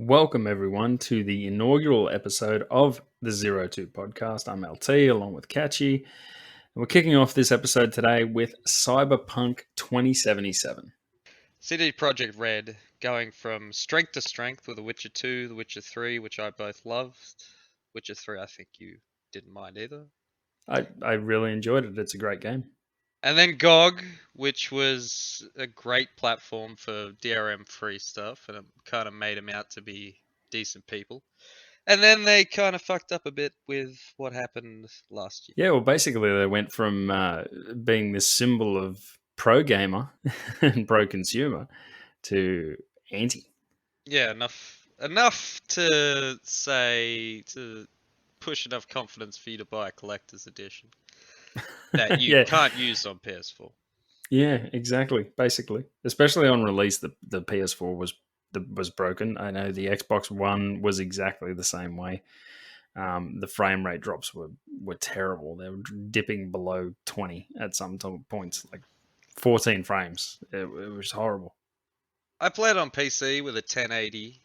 Welcome, everyone, to the inaugural episode of the Zero Two podcast. I'm LT along with Katchy, and we're kicking off this episode today with Cyberpunk 2077. CD Projekt Red going from strength to strength with The Witcher 2, The Witcher 3, which I both loved. Witcher 3, I think you didn't mind either. I really enjoyed it. It's a great game. And then GOG, which was a great platform for DRM free stuff, and it kind of made them out to be decent people. And then they kind of fucked up a bit with what happened last year. Yeah, well, basically, they went from being this symbol of pro gamer and pro consumer to anti. Yeah, enough to say to push enough confidence for you to buy a collector's edition that you Yeah. can't use on PS4. Yeah, exactly. Basically, especially on release, the PS4 was broken. I know the Xbox One was exactly the same way. The frame rate drops were terrible. They were dipping below 20 at some points, like 14 frames. It was horrible. I played on PC with a 1080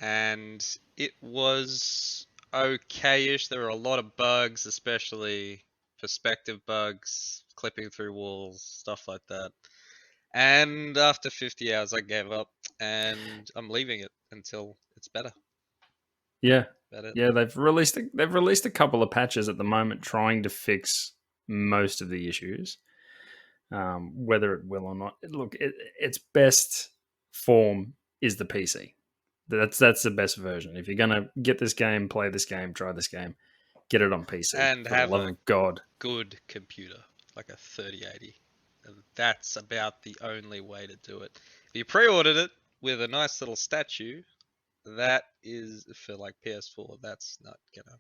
and it was okay-ish. There were a lot of bugs, especially perspective bugs, clipping through walls, stuff like that. And after 50 hours, I gave up and I'm leaving it until it's better. Yeah, Better. yeah. They've released a couple of patches at the moment, trying to fix most of the issues. Whether it will or not, look, its best form is the PC. That's the best version. If you're gonna get this game, play this game, try this game, get it on PC. And For the have love a of God. good computer, like a 3080. And that's about the only way to do it. If you pre-ordered it with a nice little statue, that is for like PS4. That's not gonna.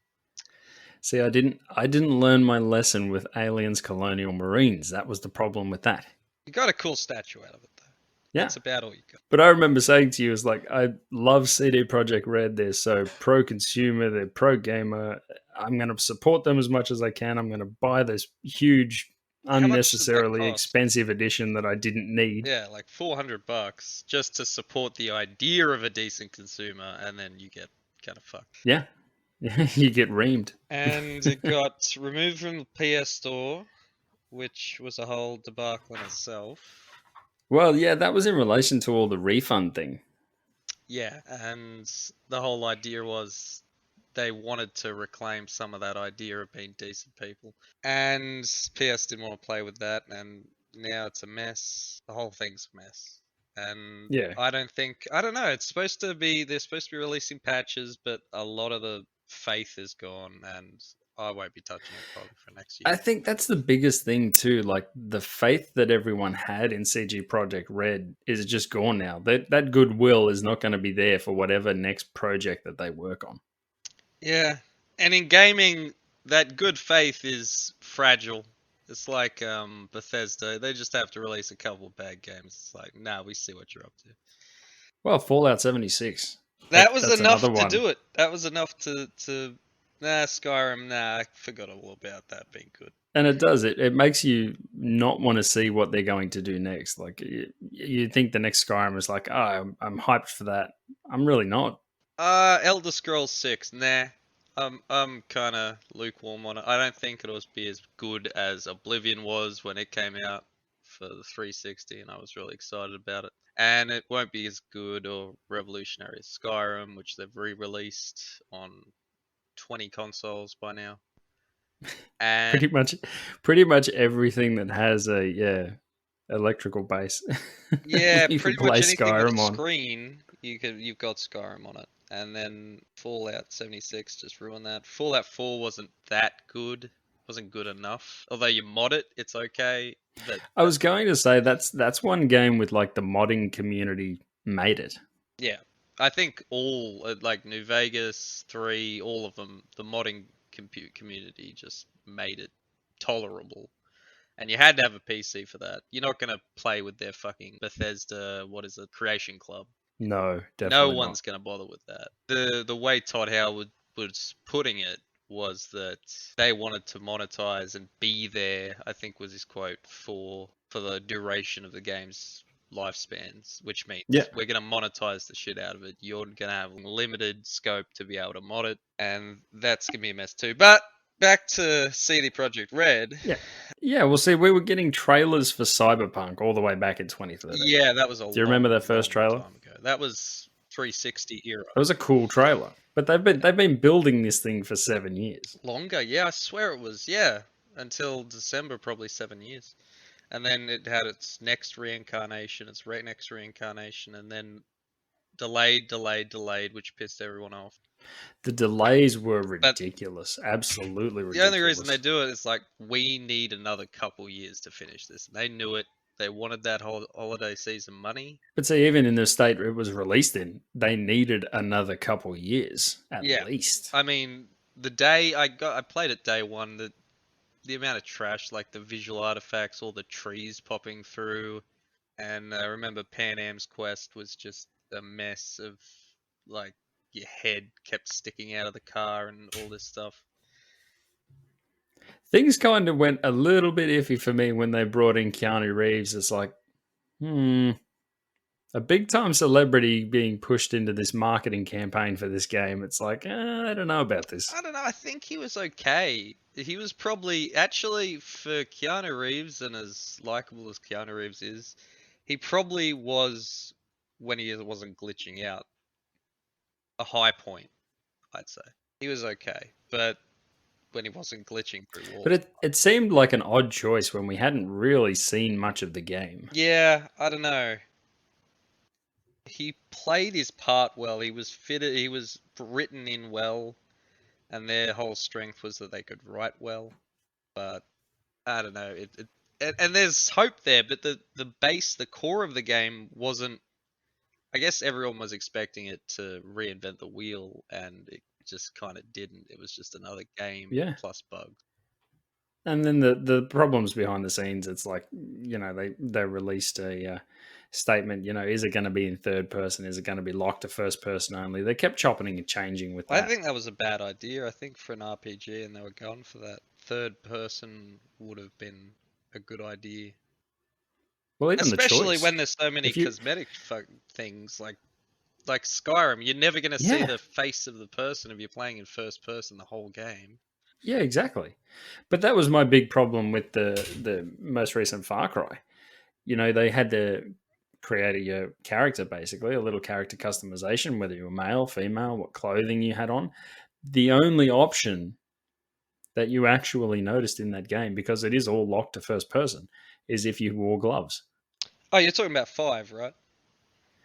See, I didn't learn my lesson with Aliens Colonial Marines. That was the problem with that. You got a cool statue out of it though. Yeah. That's about all you got. But I remember saying to you, it's like, I love CD Projekt Red. They're so pro consumer, they're pro gamer. I'm going to support them as much as I can. I'm going to buy this huge, How much does that unnecessarily cost? expensive edition that I didn't need. Yeah, like $400 just to support the idea of a decent consumer, and then you get kind of fucked. Yeah. You get reamed. And it got removed from the PS Store, which was a whole debacle in itself. Well, yeah, that was in relation to all the refund thing. Yeah, and the whole idea was they wanted to reclaim some of that idea of being decent people. And PS didn't want to play with that, and now it's a mess. The whole thing's a mess. And Yeah. I don't know, they're supposed to be releasing patches, but a lot of the faith is gone, and I won't be touching it probably for next year. I think that's the biggest thing too. Like, the faith that everyone had in CG Project Red is just gone now. That goodwill is not going to be there for whatever next project that they work on. Yeah, and in gaming, that good faith is fragile. It's like Bethesda. They just have to release a couple of bad games. It's like, nah, we see what you're up to. Well, Fallout 76. That was That's enough another to one. do it. That was enough to Skyrim, I forgot all about that being good. And it does. It makes you not want to see what they're going to do next. Like, you think the next Skyrim is like, oh, I'm hyped for that. I'm really not. Elder Scrolls 6, nah. I'm kind of lukewarm on it. I don't think it'll be as good as Oblivion was when it came out for the 360, and I was really excited about it. And it won't be as good or revolutionary as Skyrim, which they've re-released on 20 consoles by now. And Pretty much everything that has a electrical base. yeah, you pretty can play much anything with Skyrim a on. screen, you've got Skyrim on it. And then Fallout 76 just ruined that. Fallout 4 wasn't that good. Wasn't good enough. Although you mod it, it's okay. I was going to say that's one game with, like, the modding community made it. Yeah, I think all like New Vegas 3, all of them, the modding community just made it tolerable. And you had to have a PC for that. You're not gonna play with their fucking Bethesda, what is it, Creation Club. No, No definitely one's not. gonna bother with that. The way Todd Howard was putting it was that they wanted to monetize and be there, I think was his quote, for the duration of the game's lifespans, which means Yeah. we're going to monetize the shit out of it. You're going to have limited scope to be able to mod it, and that's going to be a mess too. But back to CD Projekt Red. Yeah. Yeah, well, see, we were getting trailers for Cyberpunk all the way back in 2013. Yeah, that was a Do you remember that first long trailer? time ago. That was 360 era. It was a cool trailer, but they've been building this thing for 7 years. Longer, yeah, I swear it was, until December, probably 7 years. And then it had its next reincarnation, next reincarnation, and then delayed, which pissed everyone off. The delays were But ridiculous, absolutely the ridiculous. only reason they do it is like, we need another couple years to finish this. And they knew it. They wanted that whole holiday season money. But see, even in the state it was released in, they needed another couple years at least. I mean, the day I played it day one. The amount of trash, like the visual artifacts, all the trees popping through, and I remember Pan Am's quest was just a mess of like your head kept sticking out of the car and all this stuff. Things kind of went a little bit iffy for me when they brought in Keanu Reeves. It's like, a big time celebrity being pushed into this marketing campaign for this game. It's like, I don't know about this. I don't know. I think he was okay. He was probably, actually, for Keanu Reeves, and as likable as Keanu Reeves is, he probably was, when he wasn't glitching out, a high point, I'd say. He was okay, but when he wasn't glitching through walls. But it seemed like an odd choice when we hadn't really seen much of the game. Yeah, I don't know. He played his part well. He was fitted. He was written in well, and their whole strength was that they could write well. But I don't know. And there's hope there, but the base, the core of the game wasn't. I guess everyone was expecting it to reinvent the wheel, and it just kind of didn't. It was just another game plus bugs. And then the problems behind the scenes, it's like, they released a statement, is it going to be in third person? Is it going to be locked to first person only? They kept chopping and changing with that. I think that was a bad idea. I think for an RPG, and they were going for that, third person would have been a good idea. Well, even especially the choice, when there's so many cosmetic things like Skyrim. You're never going to see the face of the person if you're playing in first person the whole game. Yeah, exactly. But that was my big problem with the most recent Far Cry. They had to create a character, basically, a little character customization, whether you were male, female, what clothing you had on. The only option that you actually noticed in that game, because it is all locked to first person, is if you wore gloves. Oh, you're talking about 5, right?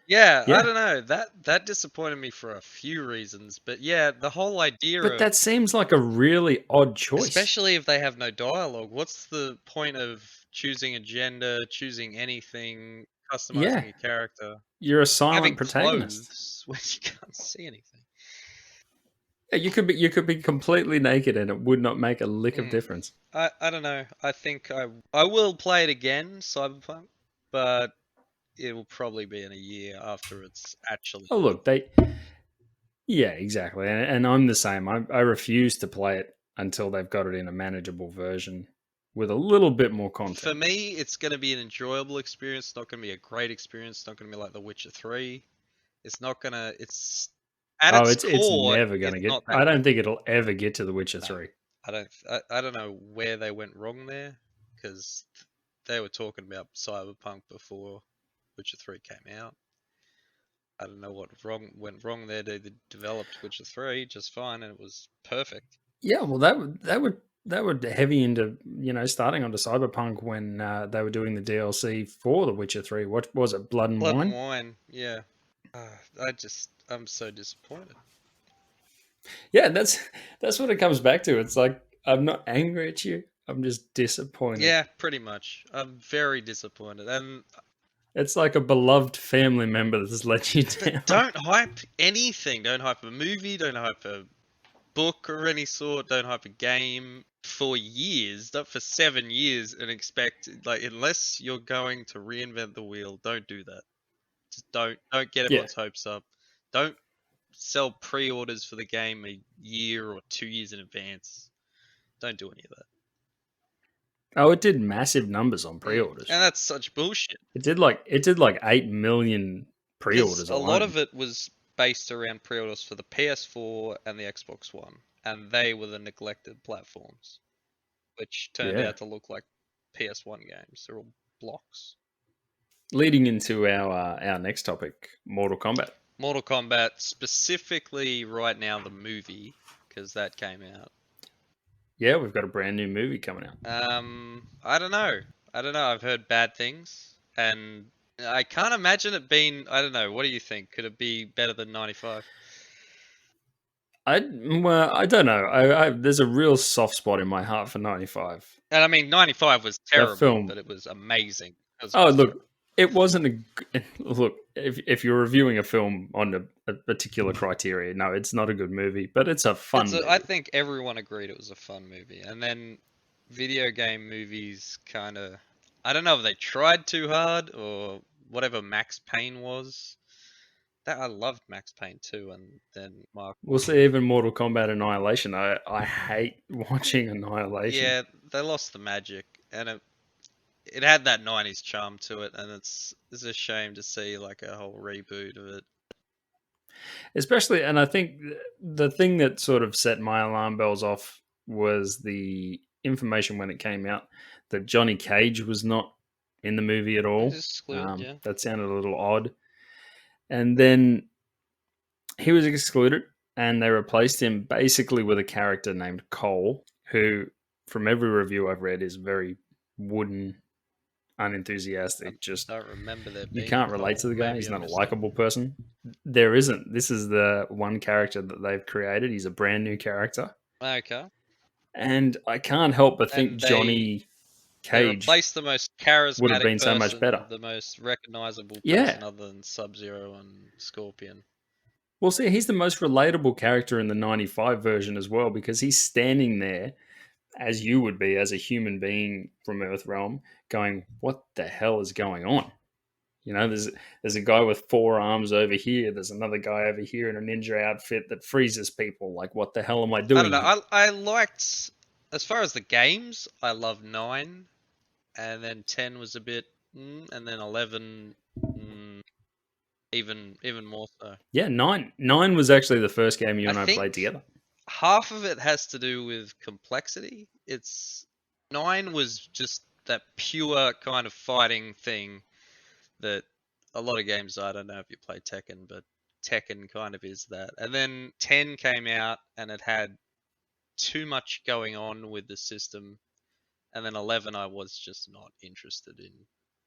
Yeah, I don't know. That disappointed me for a few reasons, but yeah, the whole idea But that seems like a really odd choice. Especially if they have no dialogue. What's the point of choosing a gender, choosing anything, customizing a character? You're a silent protagonist when you can't see anything. Yeah, you could be completely naked and it would not make a lick of difference. I don't know. I think I will play it again, Cyberpunk, but it will probably be in a year after it's actually. Oh, look, yeah, exactly. And I'm the same. I refuse to play it until they've got it in a manageable version with a little bit more content. For me, it's going to be an enjoyable experience. It's not going to be a great experience. It's not going to be like The Witcher 3. It's not going to. It's at its core. It's never going to get. I don't think it'll ever get to The Witcher 3. I don't know where they went wrong there, because they were talking about Cyberpunk before Witcher 3 came out. I don't know what went wrong there. They developed Witcher 3 just fine, and it was perfect. Yeah, well, that would heavy into starting onto Cyberpunk when they were doing the DLC for The Witcher 3. What was it, Blood and Wine? Blood and Wine, yeah. I'm so disappointed. Yeah, that's what it comes back to. It's like, I'm not angry at you. I'm just disappointed. Yeah, pretty much. I'm very disappointed, and it's like a beloved family member that's let you down. Don't hype anything. Don't hype a movie. Don't hype a book or any sort. Don't hype a game for years, not for 7 years, and expect, like, unless you're going to reinvent the wheel, don't do that. Just don't get everyone's hopes up. Don't sell pre-orders for the game a year or 2 years in advance. Don't do any of that. Oh, it did massive numbers on And pre-orders. that's such bullshit. It did like 8 million Because pre-orders a lot alone. of it was based around pre-orders for the PS4 and the Xbox One, and they were the neglected platforms, which turned Yeah. out to look like PS1 games. They're all blocks. Leading into our next topic, Mortal Kombat. Mortal Kombat, specifically right now, the movie, because that came out. Yeah, we've got a brand new movie coming out. I don't know. I don't know. I've heard bad things, and I can't imagine it being. I don't know. What do you think? Could it be better than 95? I don't know. There's a real soft spot in my heart for 95. And I mean, 95 was That terrible, film. but it was amazing. Oh, look, it wasn't a look. If you're reviewing a film on a particular criteria, no, it's not a good movie, but it's a fun movie. I think everyone agreed it was a fun movie. And then video game movies kind of, I don't know if they tried too hard or whatever Max Payne was. That I loved Max Payne too, and then Mark. We'll see. Even Mortal Kombat Annihilation. I hate watching Annihilation. Yeah, they lost the magic, and it had that 90s charm to it, and it's a shame to see like a whole reboot of it. Especially, and I think the thing that sort of set my alarm bells off was the information when it came out that Johnny Cage was not in the movie at all. Just excluded, yeah. That sounded a little odd. And then he was excluded, and they replaced him basically with a character named Cole, who, from every review I've read, is very wooden, unenthusiastic. Just I don't remember that. you can't relate to the guy. He's not a likable person. There isn't. This is the one character that they've created. He's a brand new character. Okay. And I can't help but think Johnny They Cage replaced the most charismatic would have been so much better. The most recognizable Yeah. person other than Sub-Zero and Scorpion. Well, see, he's the most relatable character in the 95 version as well, because he's standing there as you would be as a human being from Earthrealm going, what the hell is going on? You know, there's a guy with 4 arms over here. There's another guy over here in a ninja outfit that freezes people. Like, what the hell am I doing? I don't know. I liked, as far as the games, I loved 9, and then 10 was a bit, and then 11, even more so. Yeah, 9 was actually the first game you and I played together. Half of it has to do with complexity. 9 was just that pure kind of fighting thing that a lot of games, I don't know if you play Tekken, but Tekken kind of is that. And then 10 came out and it had too much going on with the system. And then 11 I was just not interested in,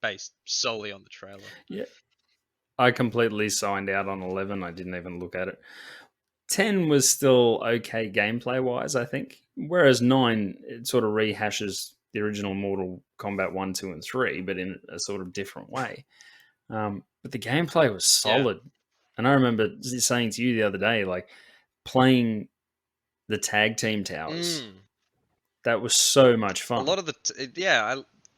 based solely on the trailer. Yeah. I completely signed out on 11. I didn't even look at it. 10 was still okay gameplay wise, I think. Whereas 9, it sort of rehashes the original Mortal Kombat 1, 2, and 3, but in a sort of different way. But the gameplay was solid. Yeah. And I remember saying to you the other day, like, playing the tag team towers. That was so much fun. A lot of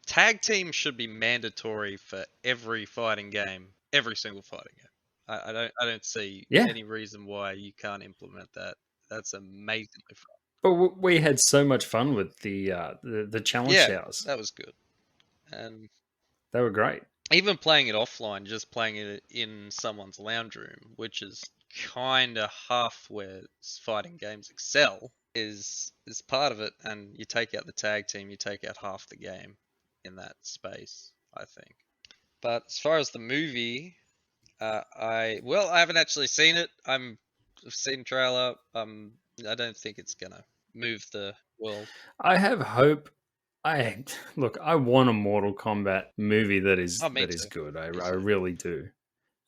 tag team should be mandatory for every fighting game, every single fighting game. I don't see any reason why you can't implement that. That's amazingly fun. But we had so much fun with the challenge towers. That was good, and they were great. Even playing it offline, just playing it in someone's lounge room, which is kind of half where fighting games excel, is part of it. And you take out the tag team, you take out half the game in that space, I think. But as far as the movie, I haven't actually seen it. I've seen the trailer. I don't think it's gonna move the world. I have hope. I want a Mortal Kombat movie that is good. I really do.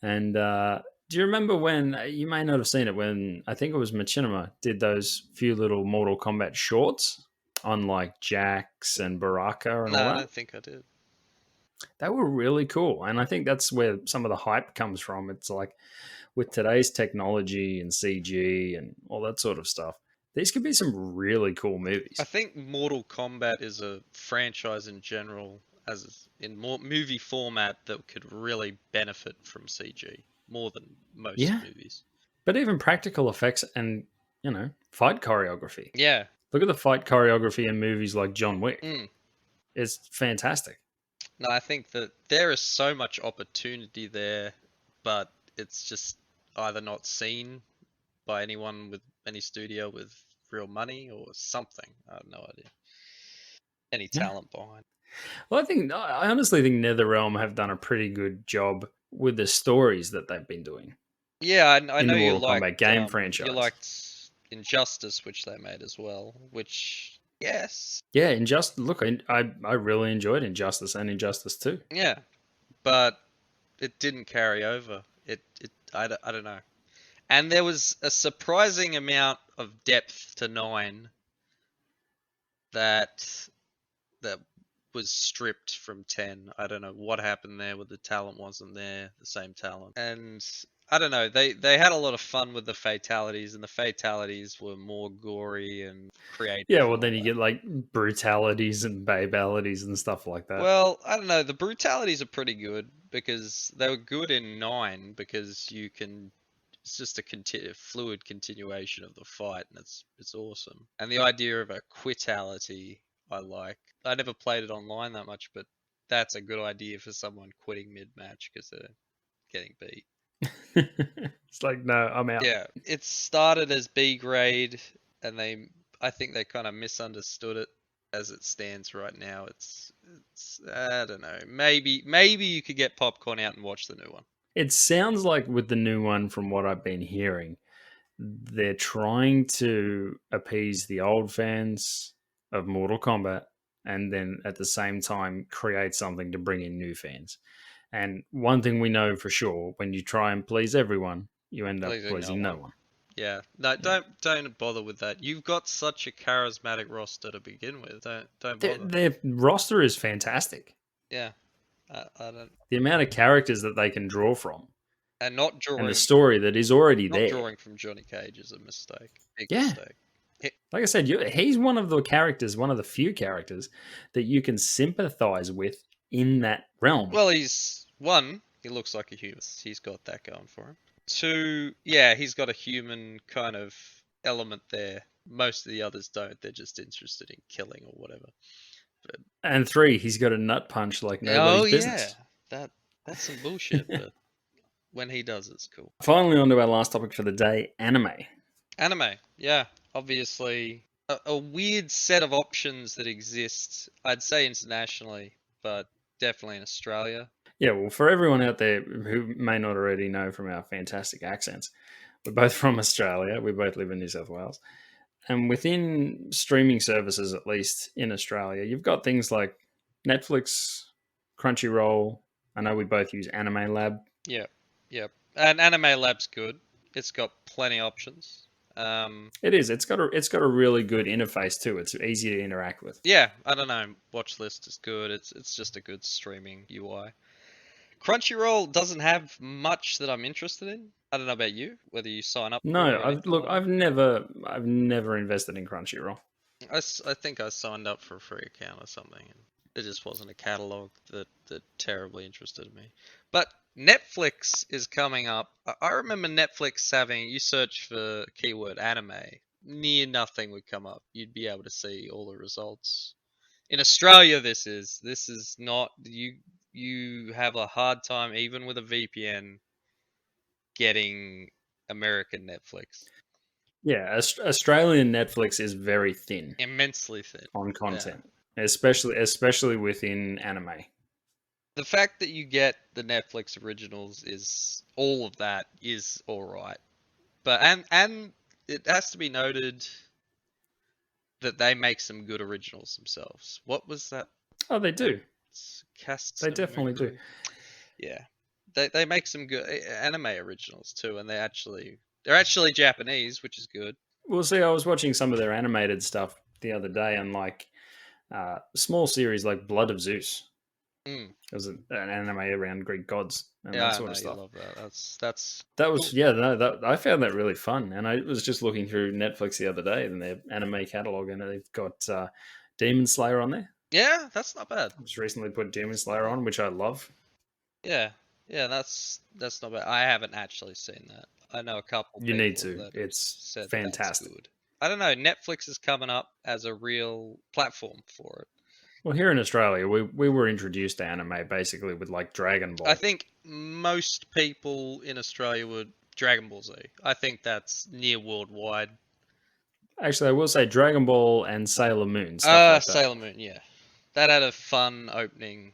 And do you remember when, you may not have seen it, when I think it was Machinima did those few little Mortal Kombat shorts on like Jax and Baraka and all that? I don't think I did. They were really cool. And I think that's where some of the hype comes from. It's like, with today's technology and CG and all that sort of stuff, these could be some really cool movies. I think Mortal Kombat is a franchise in general, as in more movie format, that could really benefit from CG more than most movies. But even practical effects and, fight choreography. Yeah. Look at the fight choreography in movies like John Wick. It's fantastic. No, I think that there is so much opportunity there, but it's just either not seen by anyone with any studio with real money or something. I have no idea. Any Yeah. talent behind. Well, I honestly think NetherRealm have done a pretty good job with the stories that they've been doing Yeah, I in know the Mortal Kombat game you franchise. liked Injustice, which they made as well. Which yes, Yeah, Injustice. Look, I really enjoyed Injustice and Injustice 2. yeah, but it didn't carry over. I don't know. And there was a surprising amount of depth to 9 that that was stripped from 10. I don't know what happened there with the talent wasn't there, the same talent. And I don't know, they had a lot of fun with the fatalities, and the fatalities were more gory and creative Yeah, and well, all then you that. get like brutalities and babalities and stuff like that. Well, I don't know, the brutalities are pretty good because they were good in 9 because you can it's just a fluid continuation of the fight, and it's awesome. And the idea of a quitality, I like. I never played it online that much, but that's a good idea for someone quitting mid match because they're getting beat. It's like, no, I'm out. Yeah, it started as B grade, and I think they kind of misunderstood it as it stands right now. It's I don't know. Maybe you could get popcorn out and watch the new one. It sounds like with the new one, from what I've been hearing, they're trying to appease the old fans of Mortal Kombat and then at the same time create something to bring in new fans. And one thing we know for sure, when you try and please everyone, you end up Pleasing no pleasing no one. one. Yeah, no, Yeah. don't bother with that. You've got such a charismatic roster to begin with. Don't bother. Their roster is fantastic. Yeah, I don't. The amount of characters that they can draw from And and the story that is already not there. drawing from Johnny Cage is a mistake. Big Yeah. mistake. Like I said, he's one of the characters, one of the few characters that you can sympathize with in that realm. Well, he's one. He looks like a human. He's got that going for him. Two, yeah, he's got a human kind of element there. Most of the others don't. They're just interested in killing or whatever. But And three, he's got a nut punch like oh nobody's yeah, business. that that's some bullshit. But when he does, it's cool. Finally, on to our last topic for the day, anime. Anime, yeah, obviously a weird set of options that exist. I'd say internationally, but definitely in Australia. Yeah, well, for everyone out there who may not already know from our fantastic accents, we're both from Australia. We both live in New South Wales. And within streaming services, at least in Australia, you've got things like Netflix, Crunchyroll. I know we both use Anime Lab. Yep, yep. And Anime Lab's good. It's got plenty of options. It is. It's got a really good interface too. It's easy to interact with. Yeah, I don't know. Watch list is good. It's just a good streaming UI. Crunchyroll doesn't have much that I'm interested in. I don't know about you, whether you sign up for it No, or anything look, like that. I've never invested in Crunchyroll. I think I signed up for a free account or something, and it just wasn't a catalog that terribly interested me. But Netflix is coming up. I remember Netflix having, you search for keyword anime, near nothing would come up. You'd be able to see all the results. In Australia, this is not you have a hard time even with a VPN getting American Netflix. Yeah, Australian Netflix is very thin Immensely thin. on Yeah. content, especially within anime. The fact that you get the Netflix originals is all of that is all right, but and it has to be noted that they make some good originals themselves. What was that? Oh, they do. Cast They definitely do. Yeah, they make some good anime originals too, and they're actually Japanese, which is good. Well, see, I was watching some of their animated stuff the other day, and like small series like Blood of Zeus. Mm. It was an anime around Greek gods and Yeah, that I sort know of you stuff. love that. That's That cool. was yeah, no, I found that really fun, and I was just looking through Netflix the other day and their anime catalog, and they've got Demon Slayer on there. Yeah, that's not bad. I just recently put Demon Slayer on, which I love. Yeah, yeah, that's not bad. I haven't actually seen that. I know a couple You need people to. that have It's said that's fantastic. good. I don't know. Netflix is coming up as a real platform for it. Well, here in Australia, we were introduced to anime basically with like Dragon I Ball. think most people in Australia would Dragon Ball Z. I think that's near worldwide. Actually, I will say Dragon Ball and Sailor Moon, stuff like that. Sailor Moon, yeah. That had a fun opening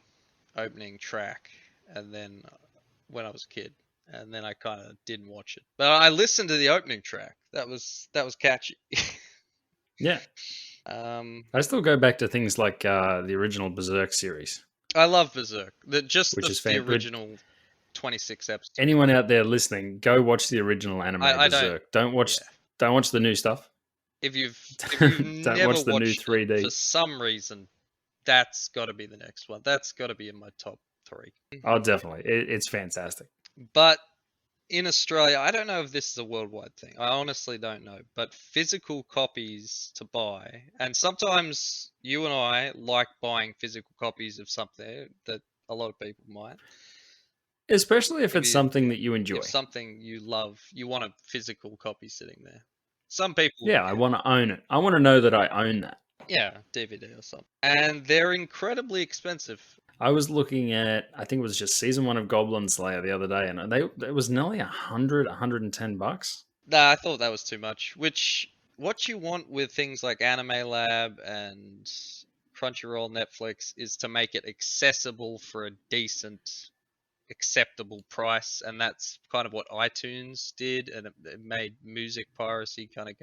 track, and then when I was a kid, and then I kind of didn't watch it. But I listened to the opening track. That was catchy. Yeah. um, I still go back to things like the original Berserk series, I love Berserk. which is The fan. But original 26 episodes. anyone out there listening, go watch the original anime I don't. Berserk. Yeah. Don't watch the new stuff. If you've Don't never watch the new watched it for 3D. some reason, that's got to be the next one. That's got to be in my top three. Oh, definitely, it's fantastic. But in Australia, I don't know if this is a worldwide thing. I honestly don't know. But physical copies to buy, and sometimes you and I like buying physical copies of something that a lot of people might. Especially if it's Maybe something that you enjoy. if something you love, you want a physical copy sitting there. Some people, Yeah, I want to own it. I want to know that I own that. yeah, DVD or something. And they're incredibly expensive. I was looking at, I think it was just season 1 of Goblin Slayer the other day, and it was nearly $110. Nah, I thought that was too much. What you want with things like Anime Lab and Crunchyroll, Netflix is to make it accessible for a decent, acceptable price, and that's kind of what iTunes did, and it made music piracy kind of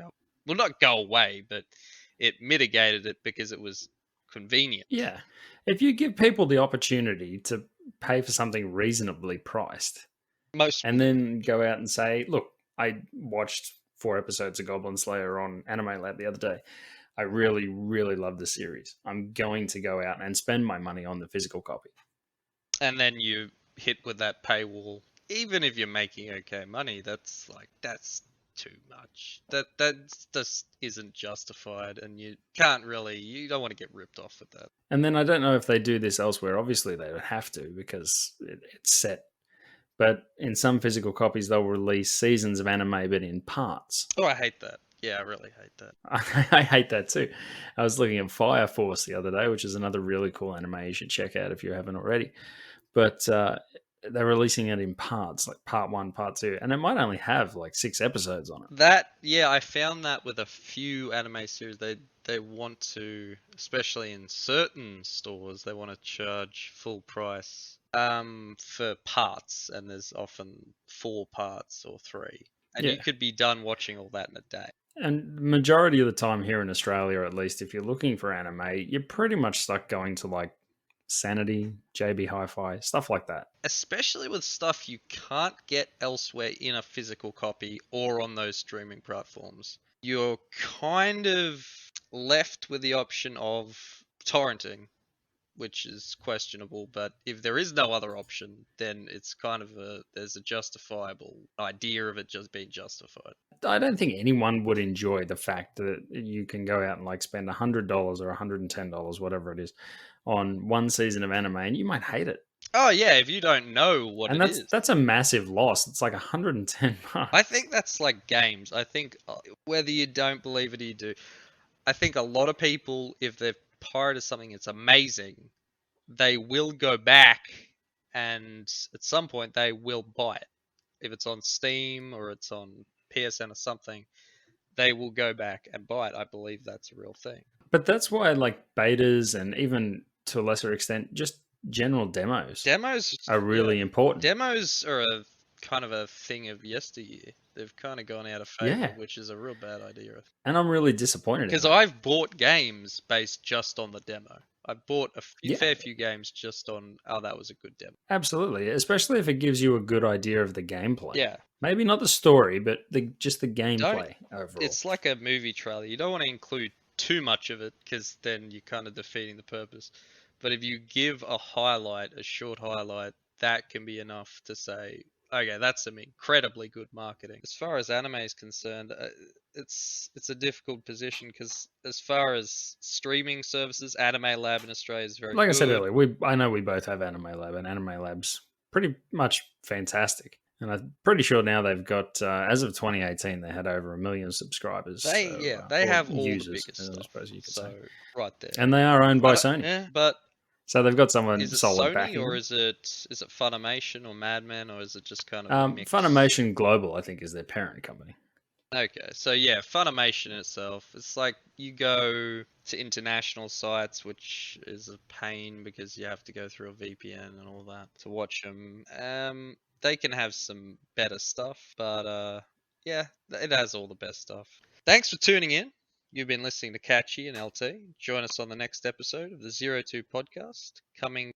not go away, but it mitigated it because it was convenient. Yeah. If you give people the opportunity to pay for something reasonably priced Most and then go out and say, look, I watched 4 episodes of Goblin Slayer on Anime Lab the other day. I really, really love the series. I'm going to go out and spend my money on the physical copy. And then you hit with that paywall, even if you're making okay money, that's too much. That just isn't justified, and you don't want to get ripped off with that. And then I don't know if they do this elsewhere. Obviously, they would have to because it's set. But in some physical copies, they'll release seasons of anime, but in parts. Oh, I hate that. Yeah, I really hate that. I hate that too. I was looking at Fire Force the other day, which is another really cool anime you should check out if you haven't already. But they're releasing it in parts, like part 1, part 2, and it might only have like 6 episodes on it. Yeah, I found that with a few anime series, they want to, especially in certain stores, they want to charge full price for parts, and there's often 4 parts or 3, and Yeah. you could be done watching all that in a day. And the majority of the time here in Australia, at least, if you're looking for anime, you're pretty much stuck going to like Sanity, JB Hi-Fi, stuff like that. Especially with stuff you can't get elsewhere in a physical copy or on those streaming platforms. You're kind of left with the option of torrenting, which is questionable, but if there is no other option, then it's kind of there's a justifiable idea of it just being justified. I don't think anyone would enjoy the fact that you can go out and like spend $100 or $110, whatever it is, on one season of anime, and you might hate it. Oh yeah, if you don't know what And it is. that's a massive loss. It's like $110. I think that's like games. I think whether you don't believe it or you do, I think a lot of people, if they've pirated something that's amazing, they will go back and at some point they will buy it. If it's on Steam or it's on PSN or something, they will go back and buy it. I believe that's a real thing. But that's why like betas and even to a lesser extent, just general demos are really important. Demos are a kind of a thing of yesteryear. They've kind of gone out of favor, which is a real bad idea. And I'm really disappointed because I've bought games based just on the demo. I bought a fair few games just on, oh, that was a good demo. Absolutely, especially if it gives you a good idea of the gameplay. Yeah. Maybe not the story, but just the gameplay overall. It's like a movie trailer. You don't want to include too much of it because then you're kind of defeating the purpose. But if you give a short highlight, that can be enough to say, okay, that's some incredibly good marketing. As far as anime is concerned, it's a difficult position because as far as streaming services, Anime Lab in Australia is very like good. I said earlier, I know we both have Anime Lab, and Anime Lab's pretty much fantastic. And I'm pretty sure now they've got, as of 2018, they had over 1 million subscribers, They or have all the users, biggest I stuff. suppose you could say. So right there. And they are owned by But Sony. yeah, but So they've got is someone it solid Sony backing or them. is it Funimation or Madman or is it just kind of a mix? Funimation Global, I think, is their parent company. Okay, so yeah, Funimation itself, it's like you go to international sites, which is a pain because you have to go through a VPN and all that to watch them. They can have some better stuff, but yeah, it has all the best stuff. Thanks for tuning in. You've been listening to Katchy and LT. Join us on the next episode of the 02 podcast, coming